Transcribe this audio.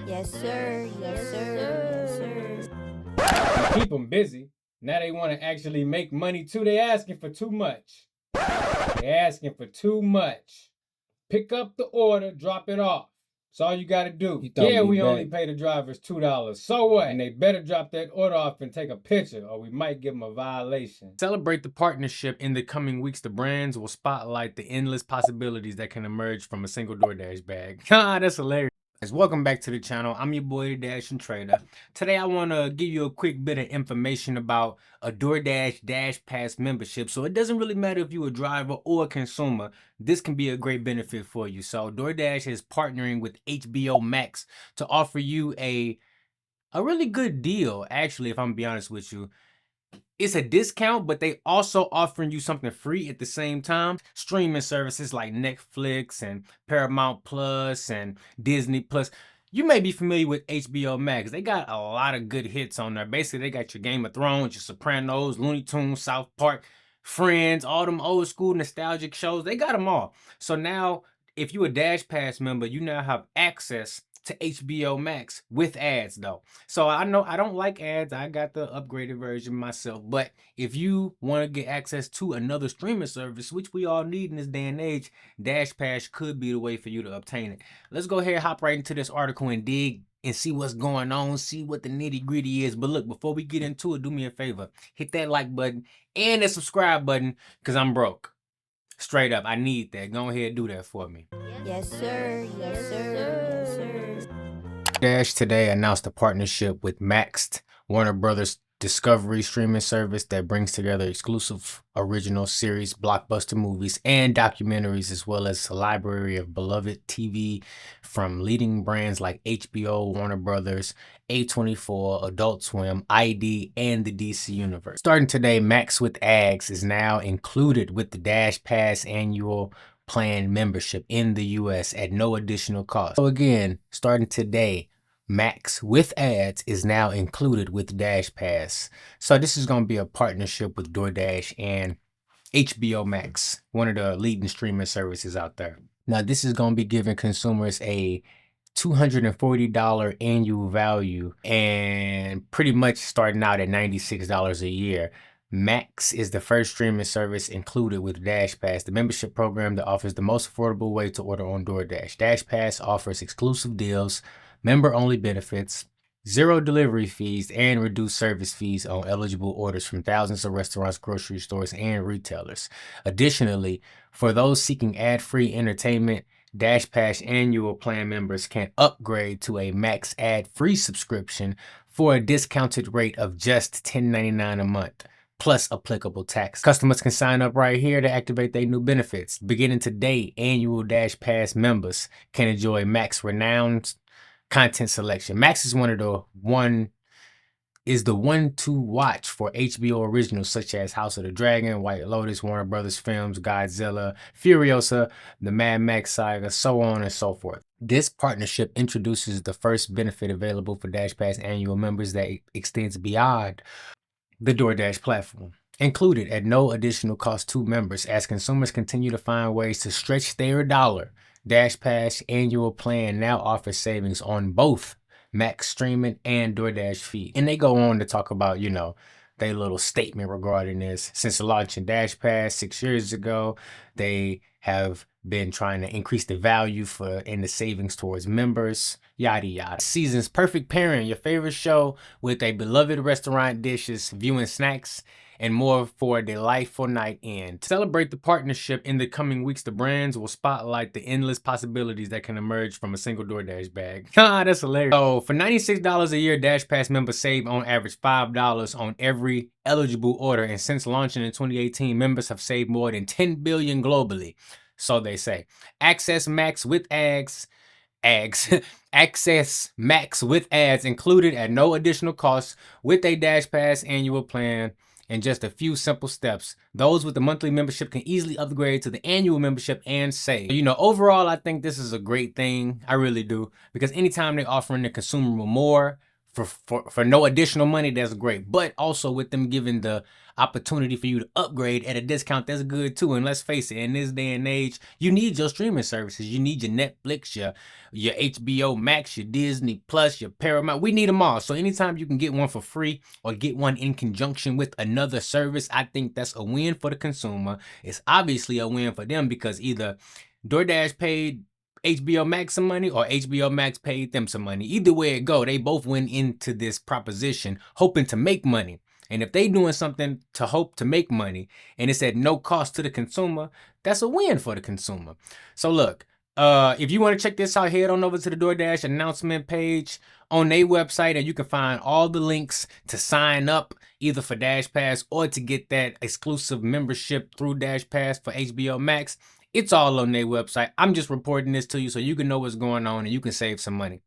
Yes, sir. Yes, sir. Yes, sir. You keep them busy. Now they want to actually make money too. They asking for too much. They asking for too much. Pick up the order, drop it off. That's all you gotta do. Yeah, we only pay the drivers $2. So what? And they better drop that order off and take a picture, or we might give them a violation. Celebrate the partnership. In the coming weeks, the brands will spotlight the endless possibilities that can emerge from a single DoorDash bag. That's hilarious. Welcome back to the channel. I'm your boy, Dash and Trader. Today, I want to give you a quick bit of information about a DoorDash DashPass membership. So it doesn't really matter if you're a driver or a consumer. This can be a great benefit for you. So DoorDash is partnering with HBO Max to offer you a really good deal. Actually, if I'm gonna be honest with you, it's a discount, but they also offering you something free at the same time. Streaming services like Netflix and Paramount Plus and Disney Plus. You may be familiar with HBO Max. They got a lot of good hits on there. Basically, they got your Game of Thrones, your Sopranos, Looney Tunes, South Park, Friends, all them old school nostalgic shows. They got them all. So now, if you're a DashPass member, you now have access to HBO Max with ads though. So I know I don't like ads. I got the upgraded version myself. But if you want to get access to another streaming service, which we all need in this day and age, DashPass could be the way for you to obtain it. Let's go ahead and hop right into this article and dig and see what's going on, see what the nitty gritty is. But look, before we get into it, do me a favor. Hit that like button and the subscribe button because I'm broke. Straight up, I need that. Go ahead and do that for me. Yes, sir. Yes, sir. Yes, sir. Dash today announced a partnership with Max, Warner Brothers Discovery streaming service that brings together exclusive original series, blockbuster movies, and documentaries, as well as a library of beloved TV from leading brands like HBO, Warner Brothers, A24, Adult Swim, ID, and the DC Universe. Starting today, Max with Ads is now included with the DashPass annual plan membership in the US at no additional cost. So again, starting today, Max with ads is now included with DashPass. So this is going to be a partnership with DoorDash and HBO Max, one of the leading streaming services out there. Now this is going to be giving consumers a $240 annual value and pretty much starting out at $96 a year. Max is the first streaming service included with DashPass, the membership program that offers the most affordable way to order on DoorDash. DashPass offers exclusive deals, member-only benefits, zero delivery fees, and reduced service fees on eligible orders from thousands of restaurants, grocery stores, and retailers. Additionally, for those seeking ad-free entertainment, DashPass annual plan members can upgrade to a Max ad-free subscription for a discounted rate of just $10.99 a month. Plus applicable tax. Customers can sign up right here to activate their new benefits. Beginning today, annual DashPass members can enjoy Max renowned content selection. Max is the one to watch for HBO originals such as House of the Dragon, White Lotus, Warner Brothers films, Godzilla, Furiosa, the Mad Max saga, so on and so forth. This partnership introduces the first benefit available for DashPass annual members that extends beyond the DoorDash platform, included at no additional cost to members. As consumers continue to find ways to stretch their dollar, DashPass annual plan now offers savings on both Max streaming and DoorDash feed. And they go on to talk about, their little statement regarding this. Since launching DashPass 6 years ago, they have been trying to increase the value and the savings towards members, yada yada. Season's perfect pairing, your favorite show with a beloved restaurant dishes, viewing snacks, and more for a delightful night in. To celebrate the partnership, in the coming weeks, the brands will spotlight the endless possibilities that can emerge from a single DoorDash bag. That's hilarious. So for $96 a year, DashPass members save on average $5 on every eligible order. And since launching in 2018, members have saved more than $10 billion globally. So they say. Access Max with ads. Access Max with ads included at no additional cost with a DashPass annual plan. In just a few simple steps, those with the monthly membership can easily upgrade to the annual membership and save. Overall, I think this is a great thing. I really do. Because anytime they're offering the consumer more for no additional money, that's great. But also with them giving the opportunity for you to upgrade at a discount, that's good too. And let's face it, in this day and age, you need your streaming services. You need your Netflix, your HBO Max, your Disney Plus, your Paramount. We need them all. So anytime you can get one for free or get one in conjunction with another service, I think that's a win for the consumer. It's obviously a win for them because either Doordash paid HBO Max some money or HBO Max paid them some money. Either way it go, they both went into this proposition hoping to make money. And if they doing something to hope to make money and it's at no cost to the consumer, that's a win for the consumer. So look, if you want to check this out, head on over to the DoorDash announcement page on their website, and you can find all the links to sign up either for DashPass or to get that exclusive membership through DashPass for HBO Max. It's all on their website. I'm just reporting this to you so you can know what's going on and you can save some money.